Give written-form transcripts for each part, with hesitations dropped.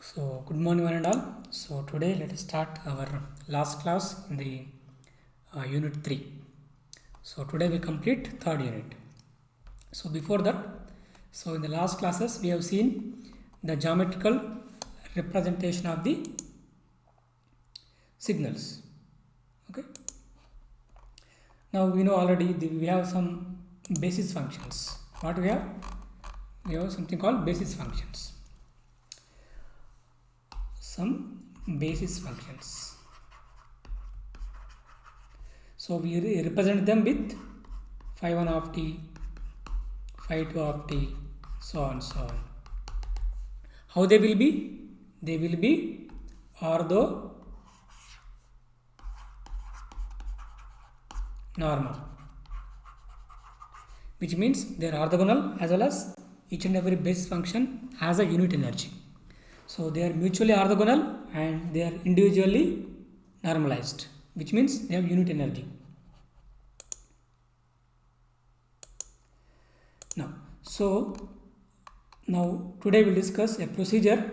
So, good morning, one and all. So, today let us start our last class in the unit 3. So, today we complete third unit. So, before that, in the last classes we have seen the geometrical representation of the signals. Okay. Now, we know already we have some basis functions. What we have? We have something called basis functions. Some basis functions. So we represent them with phi 1 of t, phi 2 of t, so on so on. How they will be? They will be orthonormal, which means they are orthogonal as well as each and every basis function has a unit energy. So they are mutually orthogonal and they are individually normalized, which means they have unit energy. Now today we'll discuss a procedure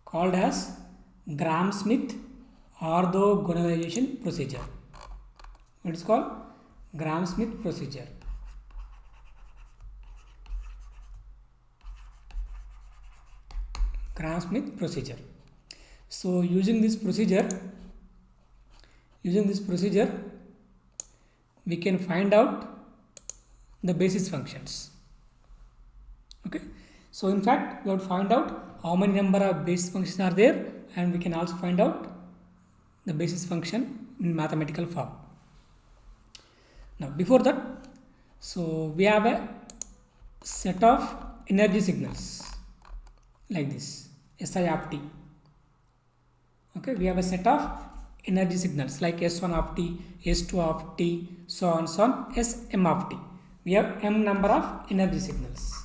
called as Gram-Schmidt orthogonalization procedure. It is called Gram-Schmidt procedure. Gram-Schmidt procedure. So using this procedure we can find out the basis functions. Okay. So in fact we have to find out how many number of basis functions are there, and we can also find out the basis function in mathematical form. Now before that, so we have a set of energy signals like this, Si of t. Okay, we have a set of energy signals like S1 of t, S2 of t, so on, Sm of t. We have m number of energy signals.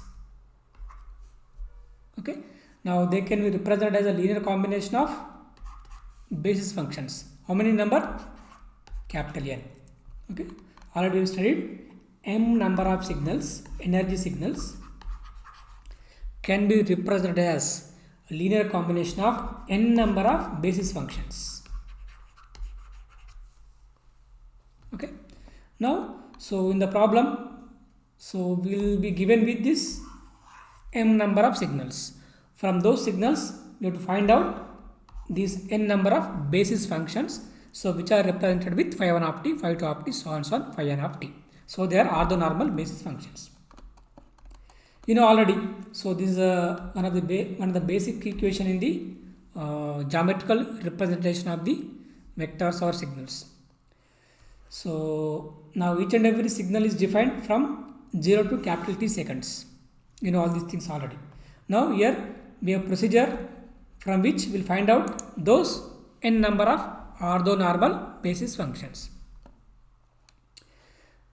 Okay, now they can be represented as a linear combination of basis functions. How many number? Capital N. Okay, already we studied m number of signals, energy signals, can be represented as a linear combination of n number of basis functions. Okay. Now, so in the problem, so we will be given with this m number of signals. From those signals, we have to find out these n number of basis functions, so which are represented with phi 1 of t, phi 2 of t, so on, phi n of t. So they are orthonormal basis functions. You know already. So this is one of the basic equation in the geometrical representation of the vectors or signals. So now each and every signal is defined from 0 to capital T seconds. You know all these things already. Now here we have procedure from which we'll find out those n number of orthonormal basis functions.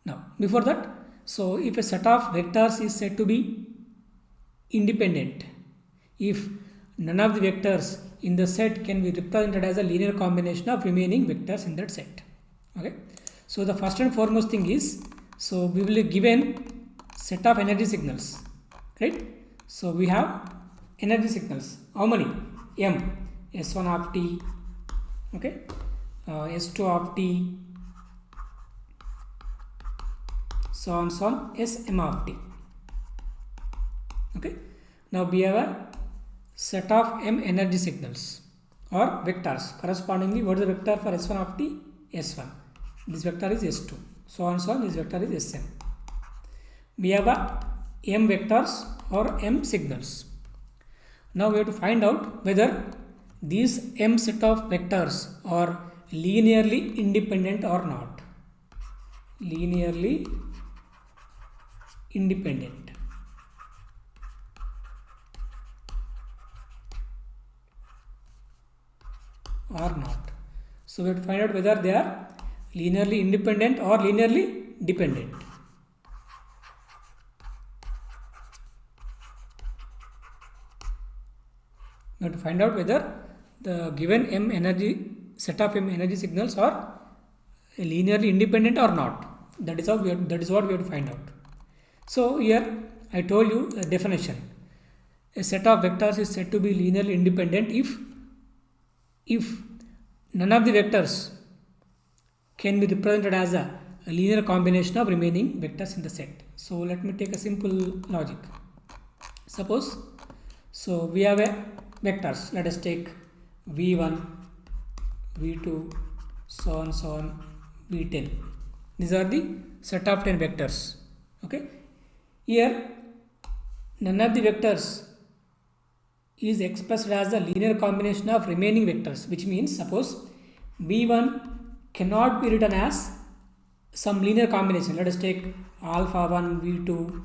Now before that, so if a set of vectors is said to be independent, if none of the vectors in the set can be represented as a linear combination of remaining vectors in that set. Okay. So the first and foremost thing is, so we will be given set of energy signals, right? So we have energy signals. How many? M, S1 of t, okay, S2 of t, so on, Sm of t. Okay. Now we have a set of m energy signals or vectors. Correspondingly, what is the vector for S1 of t? S1. This vector is S2. So on, this vector is Sm. We have a m vectors or m signals. Now we have to find out whether these m set of vectors are linearly independent or not. Linearly independent. Or not. So we have to find out whether they are linearly independent or linearly dependent. We have to find out whether the given m energy set of m energy signals are linearly independent or not. That is what we have to find out. So here I told you the definition. a set of vectors is said to be linearly independent if none of the vectors can be represented as a linear combination of remaining vectors in the set. So let me take a simple logic. Suppose, so we have a vectors, let us take v1, v2, so on, v10. These are the set of 10 vectors. Okay, here none of the vectors is expressed as a linear combination of remaining vectors, which means suppose v1 cannot be written as some linear combination. Let us take alpha 1 v2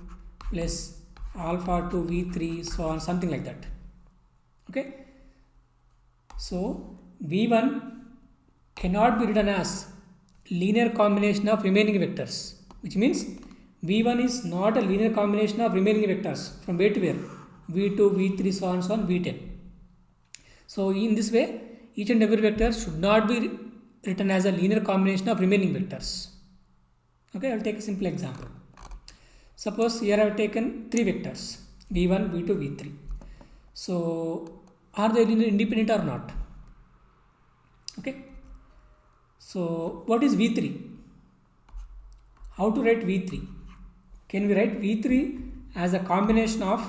plus alpha 2 v3, so on, something like that. Okay, so v1 cannot be written as linear combination of remaining vectors, which means v1 is not a linear combination of remaining vectors from where to where, v2, v3, so on, v10. So in this way, each and every vector should not be written as a linear combination of remaining vectors. Okay, I will take a simple example. Suppose here I have taken 3 vectors, v1, v2, v3. So are they linear independent or not? Okay, so what is v3? How to write v3? Can we write v3 as a combination of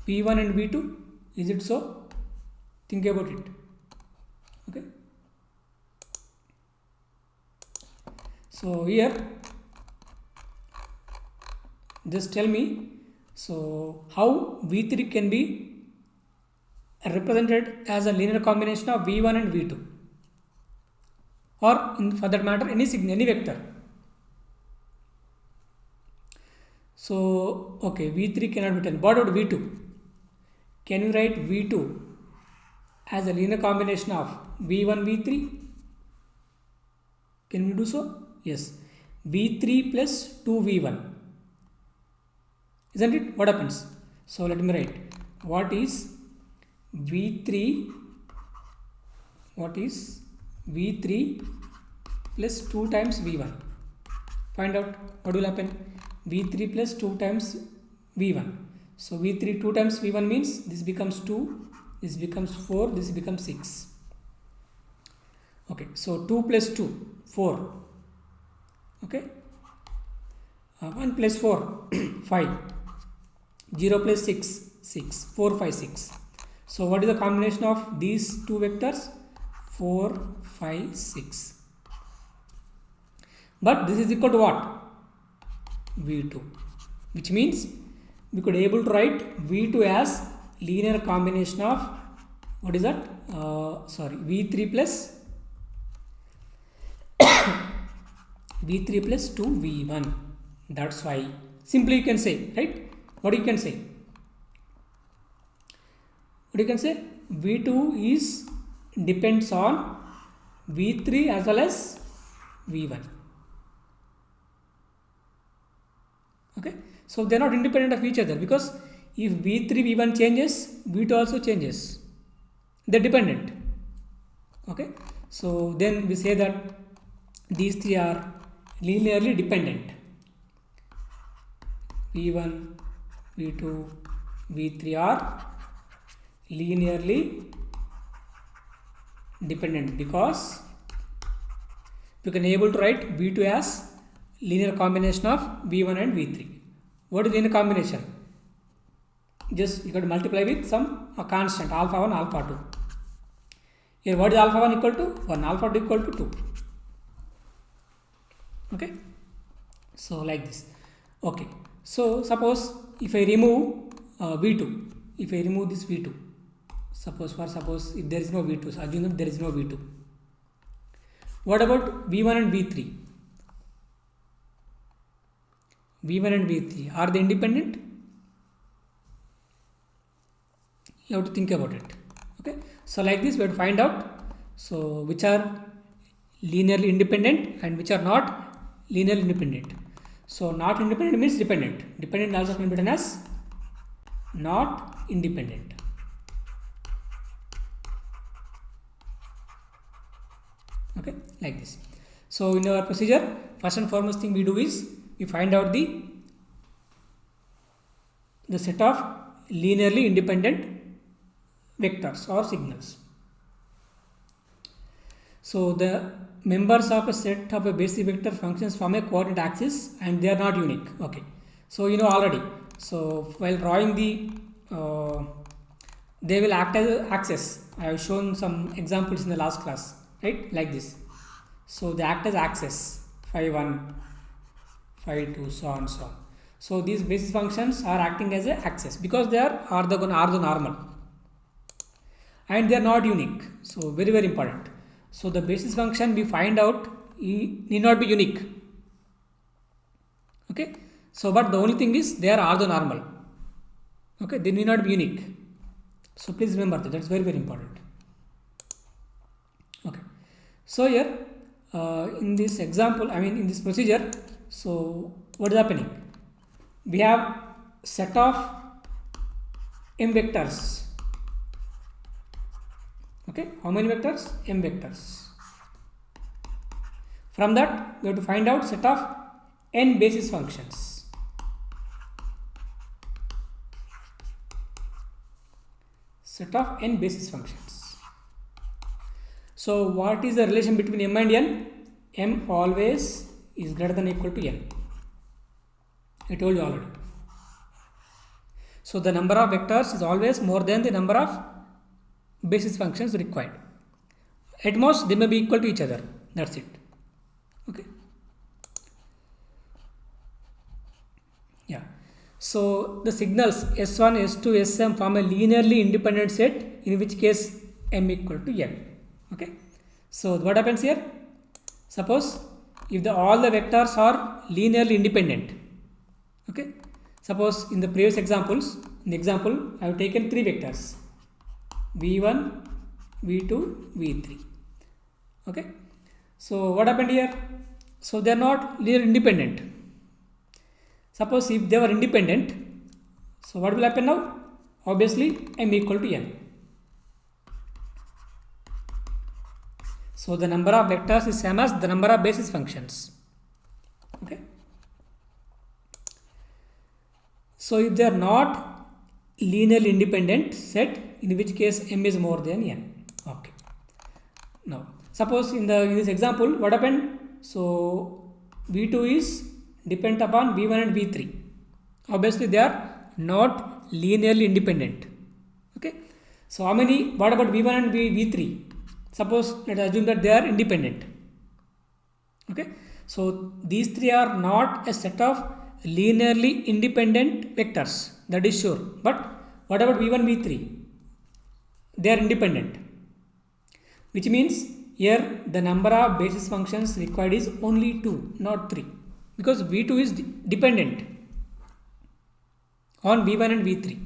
v1 and v2? Is it so? Think about it. Okay, so here just tell me, so how v3 can be represented as a linear combination of v1 and v2, or for that matter any vector. So okay, v3 cannot be written. What about v2? Can you write v2 as a linear combination of v1 v3? Can we do so? Yes, v3 plus 2v1, isn't it? What happens? So let me write, what is v3 plus 2 times v1. Find out what will happen. v3 plus 2 times v1. So v3 2 times v1 means this becomes 2, this becomes 4, this becomes 6. Okay, so 2 plus 2, 4. Okay, 1 plus 4, 5. 0 plus 6, 6. 4, 5, 6. So what is the combination of these two vectors? 4, 5, 6. But this is equal to what? v2, which means we could able to write v2 as linear combination of, what is that? v3 plus v3 plus 2v1. That's why simply you can say, right? What you can say? What you can say? v2 is depends on v3 as well as v1. Okay, so they are not independent of each other, because if v3 v1 changes, v2 also changes. They are dependent. Okay, so then we say that these three are linearly dependent. v1, v2, v3 are linearly dependent, because we can able to write v2 as linear combination of v1 and v3. What is linear combination? Just you got to multiply with some constant alpha 1, alpha 2. Here what is alpha 1 equal to? 1, alpha 2 equal to 2. Okay, so like this. Okay, so suppose if I remove v2, if I remove this v2, suppose if there is no v2, so assume that there is no v2. What about v1 and v3? v1 and v3, are they independent? You have to think about it. Okay, so like this we have to find out, so which are linearly independent and which are not linearly independent. So not independent means dependent. Dependent also can be written as not independent. Okay, like this. So in our procedure, first and foremost thing we do is we find out the set of linearly independent vectors or signals. So the members of a set of a basic vector functions form a coordinate axis and they are not unique. Okay, so you know already. So while drawing the they will act as an axis. I have shown some examples in the last class, right? Like this. So they act as axis, phi 1, phi 2, so on, so on. So these basis functions are acting as an axis because they are orthonormal and they are not unique. So very, very important. So the basis function we find out need not be unique. Okay. So but the only thing is they are orthonormal. Okay. They need not be unique. So please remember that. That's very, very important. Okay. So here in this example, in this procedure, so what is happening? We have set of m vectors. Okay. How many vectors? M vectors. From that, we have to find out set of n basis functions. Set of n basis functions. So what is the relation between m and n? M always is greater than or equal to n. I told you already. So the number of vectors is always more than the number of basis functions required. At most they may be equal to each other. That's it. Okay. Yeah. So the signals S1, S2, Sm form a linearly independent set in which case m equal to n. Okay. So what happens here? Suppose if all the vectors are linearly independent. Okay. Suppose in the previous examples, in the example I have taken three vectors v1, v2, v3. Okay. So what happened here? So they are not linearly independent. Suppose if they were independent, so what will happen now? Obviously m equal to n. So the number of vectors is same as the number of basis functions. Okay. So if they are not linearly independent set, in which case m is more than n. Okay. Now suppose in this example, what happened? So v2 is dependent upon v1 and v3. Obviously they are not linearly independent. Okay. So how many? What about v1 and v3? Suppose let us assume that they are independent. Okay. So these three are not a set of linearly independent vectors. That is sure. But what about v1, v3? They are independent. Which means here the number of basis functions required is only 2, not 3. Because v2 is dependent on v1 and v3.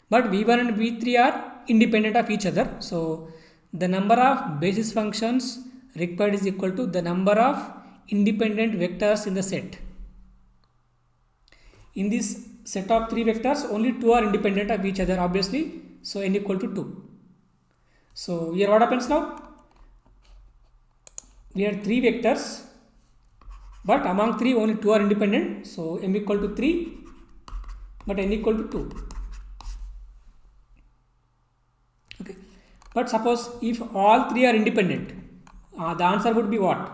But v1 and v3 are independent of each other. So the number of basis functions required is equal to the number of independent vectors in the set. In this set of three vectors, only two are independent of each other, obviously. So n equal to 2. So here what happens now? We have three vectors, but among three only two are independent. So m equal to 3, but n equal to 2. Okay. But suppose if all three are independent, the answer would be what?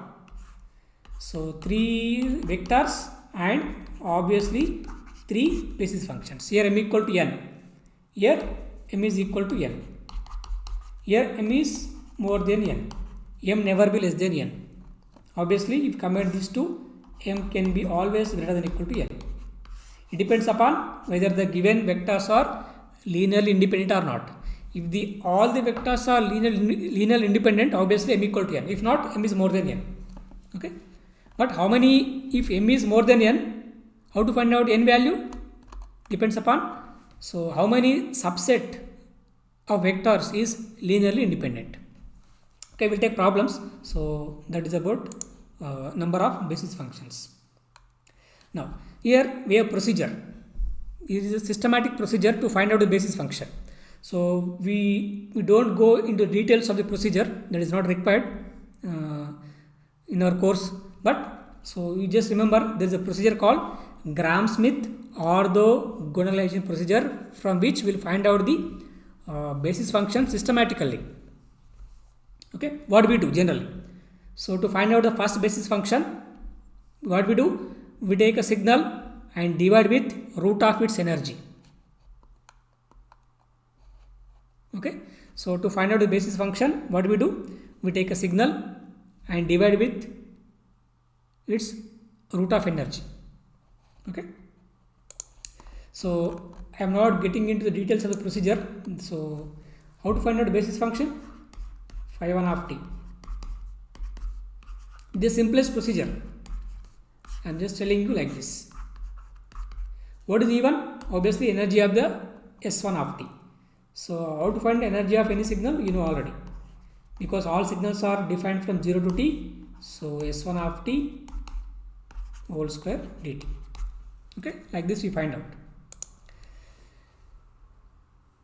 So 3 vectors and obviously 3 basis functions. Here m equal to n. Here m is equal to n. Here m is more than n. M never be less than n. Obviously, if combine these two, m can be always greater than or equal to n. It depends upon whether the given vectors are linearly independent or not. If all the vectors are linearly independent, obviously m equal to n. If not, m is more than n. Okay. But how many? If m is more than n, how to find out n value? Depends upon. So how many subset of vectors is linearly independent? Okay, we'll take problems. So that is about number of basis functions. Now here we have procedure. It is a systematic procedure to find out the basis function. So we don't go into details of the procedure, that is not required in our course. But so you just remember there is a procedure called Gram-Smith orthogonalization procedure, from which we'll find out the basis function systematically. Okay, what we do generally? So to find out the first basis function, what we do? We take a signal and divide with root of its energy. Okay, so to find out the basis function, what we do? We take a signal and divide with its root of energy. Okay, so I am not getting into the details of the procedure. So how to find out the basis function? Phi 1 of t. The simplest procedure. I am just telling you like this. What is E1? Obviously energy of the S1 of t. So how to find the energy of any signal? You know already, because all signals are defined from 0 to t. So S1 of t whole square dt. Okay, like this we find out.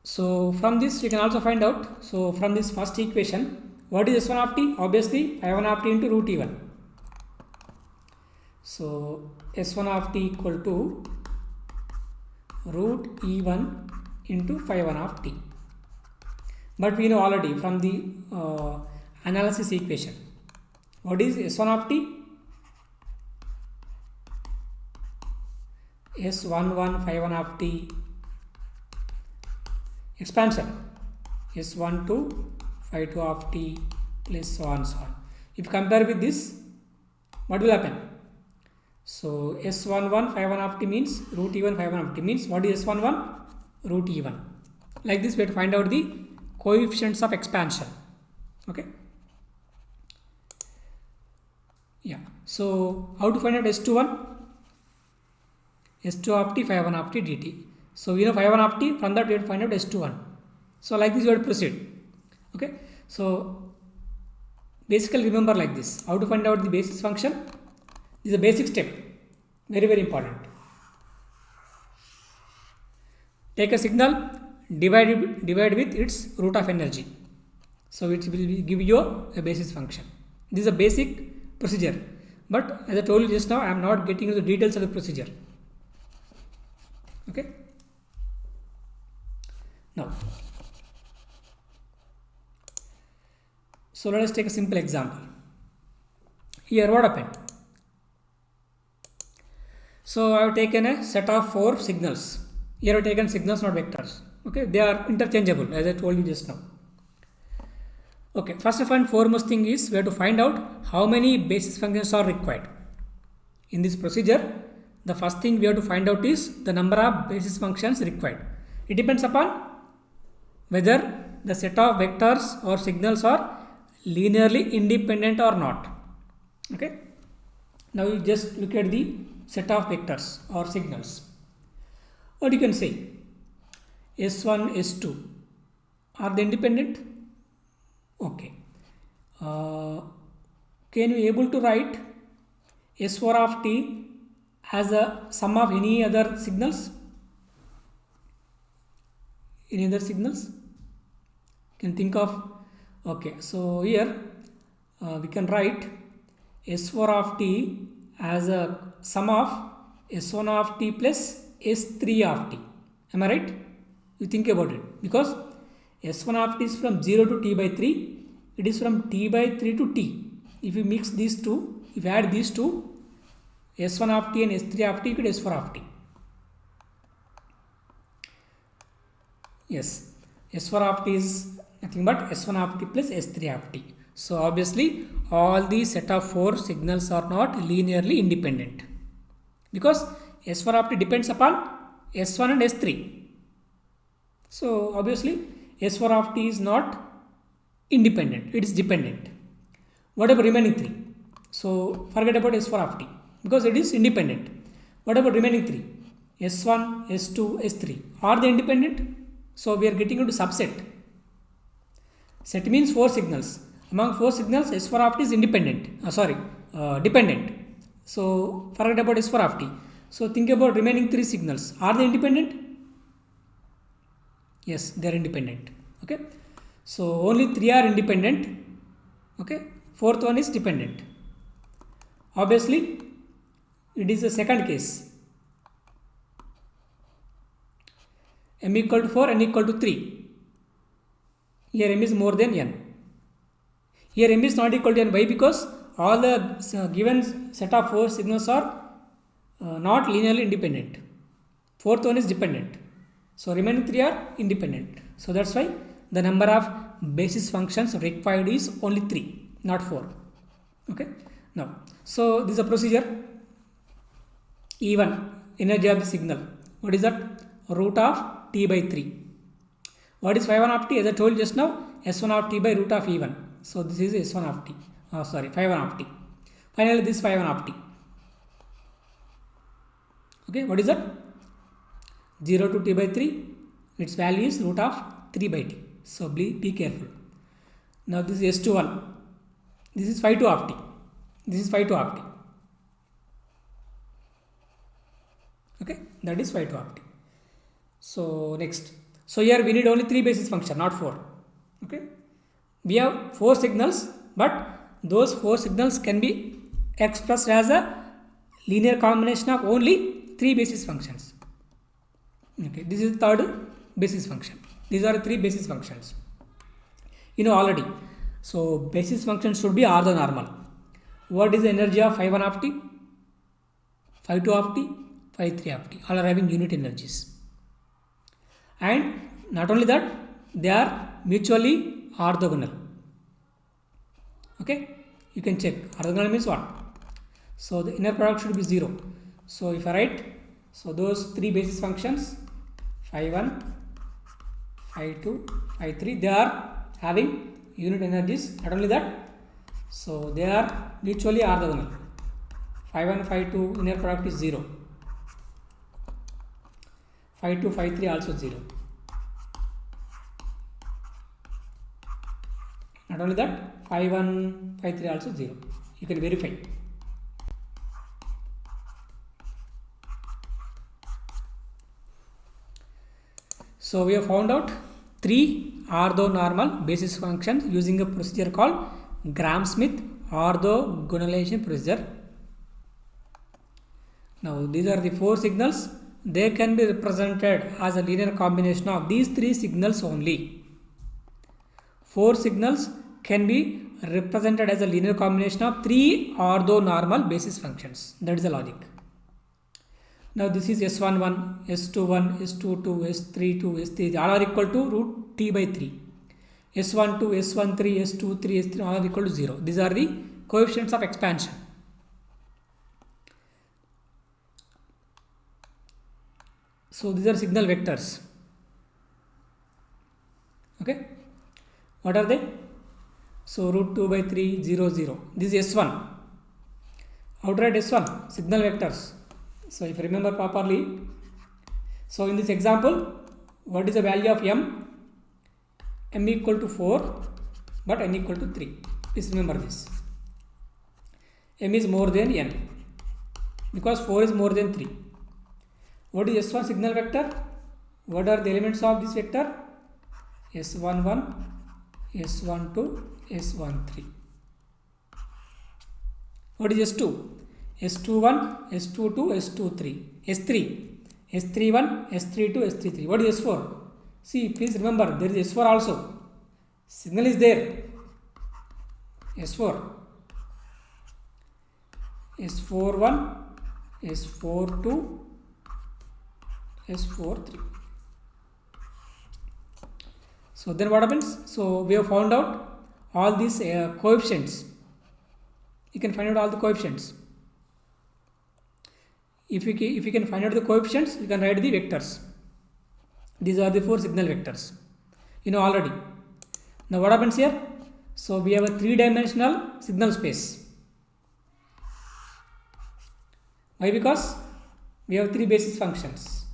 So from this we can also find out. So from this first equation, what is S1 of t? Obviously phi 1 of t into root E1. So S1 of t equal to root E1 into phi 1 of t. But we know already from the analysis equation. What is S1 of t? S11 phi 1 of t expansion S12 phi 2 of t plus so on so on. If you compare with this, what will happen? So S11 phi 1 of t means root E1 phi 1 of t means what is S11? Root E1. Like this we have to find out the coefficients of expansion. Okay. Yeah. So how to find out S21? S2 of t phi 1 of t dt. So we know phi 1 of t, from that we have to find out S21. So like this we have to proceed. Okay. So basically remember like this. How to find out the basis function? This is a basic step. Very, very important. Take a signal, divide with its root of energy. So it will give you a basis function. This is a basic procedure. But as I told you just now, I am not getting into the details of the procedure. Okay. Now, so let us take a simple example. Here what happened? So I have taken a set of 4 signals. Here I have taken signals, not vectors. Okay, they are interchangeable as I told you just now. Okay, first and foremost thing is we have to find out how many basis functions are required. In this procedure, the first thing we have to find out is the number of basis functions required. It depends upon whether the set of vectors or signals are linearly independent or not. Okay. Now you just look at the set of vectors or signals. What you can say? S1, S2. Are they independent? Okay. Can you able to write S4 of t as a sum of any other signals? Any other signals? Can think of. Okay. So here we can write S4 of t as a sum of S1 of t plus S3 of t. Am I right? You think about it. Because S1 of t is from 0 to t by 3. It is from t by 3 to t. If you mix these two, if you add these two, S1 of t and S3 of t, you get S4 of t. Yes. S4 of t is nothing but S1 of t plus S3 of t. So obviously all these set of 4 signals are not linearly independent. Because S4 of t depends upon S1 and S3. So obviously S4 of t is not independent, it is dependent. What about remaining 3? So forget about S4 of t because it is independent. What about remaining 3? S1, S2, S3. Are they independent? So we are getting into subset. Set means 4 signals. Among 4 signals, S4 of t is independent. Dependent. So forget about S4 of t. So think about remaining 3 signals. Are they independent? Yes, they are independent. Okay. So only 3 are independent. Okay. 4th one is dependent. Obviously, it is the second case. m equal to 4, n equal to 3. Here m is more than n. Here m is not equal to n. Why? Because all the given set of 4 signals are not linearly independent. Fourth one is dependent. So remaining 3 are independent. So that's why the number of basis functions required is only 3, not 4. Okay. Now, so this is a procedure. E1, energy of the signal. What is that? Root of t by 3. What is phi 1 of t? As I told just now, s1 of t by root of e1. So this is s1 of t. Phi 1 of t. Finally, this phi 1 of t. Okay, what is that? 0 to t by 3. Its value is root of 3 by t. So be careful. Now this is s21. This is phi 2 of t. This is phi 2 of t. Okay, that is phi 2 of t. So next. So here we need only 3 basis function, not 4. Okay. We have 4 signals, but those 4 signals can be expressed as a linear combination of only 3 basis functions. Okay, this is the third basis function. These are 3 basis functions. You know already. So basis function should be orthonormal. What is the energy of phi 1 of t? Phi 2 of t? Phi 3 of t. All are having unit energies. And not only that, they are mutually orthogonal. Okay, you can check. Orthogonal means what? So the inner product should be 0. So if I write, so those 3 basis functions, phi 1, phi 2, phi 3, they are having unit energies. Not only that, so they are mutually orthogonal. Phi 1, phi 2 inner product is 0. Phi 2, phi 3 also 0. Not only that, phi 1, phi 3 also 0. You can verify. So we have found out 3 orthonormal basis functions using a procedure called Gram-Schmidt orthogonalization procedure. Now these are the 4 signals. They can be represented as a linear combination of these 3 signals only. 4 signals can be represented as a linear combination of 3 orthonormal basis functions. That is the logic. Now this is S11, S21, S22, S32, S3. All are equal to root t by 3. S12, S13, S23, S3 all are equal to 0. These are the coefficients of expansion. So these are signal vectors. Okay. What are they? So root 2 by 3, 0, 0. This is S1. How to write S1? Signal vectors. So if you remember properly, so in this example, what is the value of m? M equal to 4, but n equal to 3. Please remember this. M is more than n, because 4 is more than 3. What is S1 signal vector? What are the elements of this vector? S11, S12, S13. What is S2? S21, S22, S23, S3, S31, S32, S33. What is S4? See, please remember, there is S4 also. Signal is there. S4. S41, S42, S43. So then what happens? So we have found out all these coefficients. You can find out all the coefficients. If you can find out the coefficients, you can write the vectors. These are the 4 signal vectors. You know already. Now what happens here? So we have a 3-dimensional signal space. Why? Because we have 3 basis functions.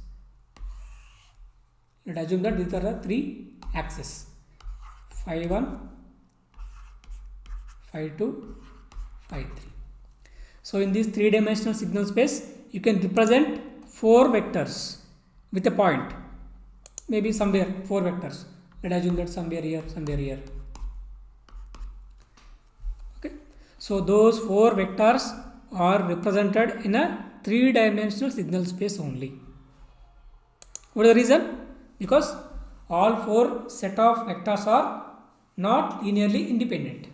Let us assume that these are the 3 axes. Phi 1, phi 2, phi 3. So in this 3-dimensional signal space, you can represent 4 vectors with a point. Maybe somewhere 4 vectors. Let us assume that somewhere here, somewhere here. Okay. So those 4 vectors are represented in a 3-dimensional signal space only. What is the reason? because all four set of vectors are not linearly independent.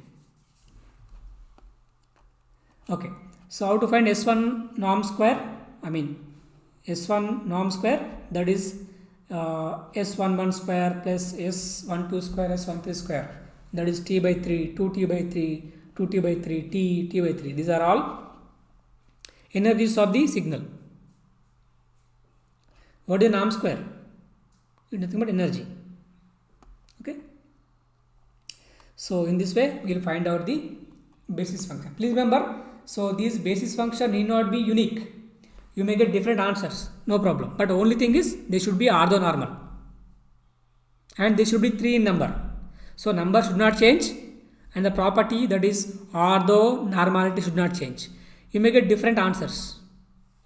Okay, so how to find S1 norm square? S1 norm square, that is S11 square plus S12 square, S13 square, that is t by 3, 2t by 3, 2t by 3, t by 3. These are all energies of the signal. What is norm square? It is nothing but energy. Okay. So in this way we will find out the basis function. Please remember, so these basis function need not be unique. You may get different answers, no problem. But the only thing is they should be orthonormal and they should be 3 in number. So number should not change and the property, that is orthonormality, should not change. You may get different answers.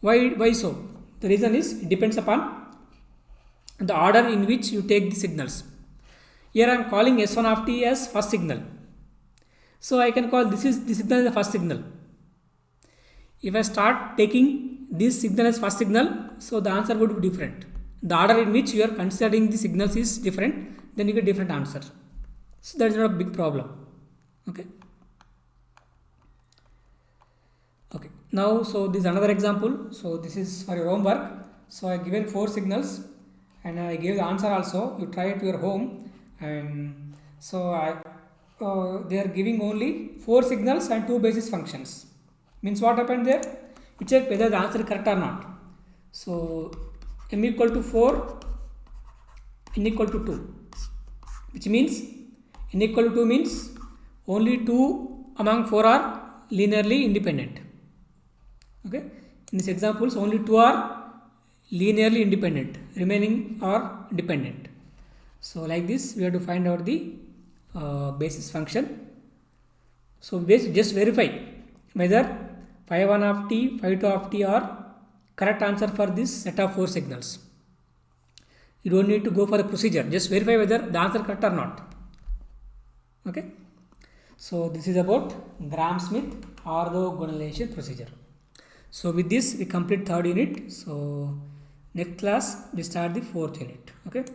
Why so? The reason is it depends upon the order in which you take the signals. Here I am calling S1 of t as first signal. So I can call this signal as the first signal. If I start taking this signal as first signal, so the answer would be different. The order in which you are considering the signals is different, then you get different answer. So that is not a big problem. Okay. Okay. Now, so this is another example. So this is for your homework. So I given 4 signals and I gave the answer also. You try it to your home, and so they are giving only 4 signals and 2 basis functions. Means what happened there? You check whether the answer is correct or not. So m equal to 4, n equal to 2, which means n equal to 2 means only 2 among 4 are linearly independent. Okay, in this examples only 2 are linearly independent, remaining are dependent. So like this we have to find out the basis function. So just verify whether phi 1 of t, phi 2 of t are correct answer for this set of 4 signals. You don't need to go for the procedure, just verify whether the answer correct or not. Okay, so this is about Gram-Schmidt orthogonalization procedure. So with this we complete 3rd unit. So next class we start the 4th unit. Okay,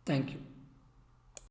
thank you.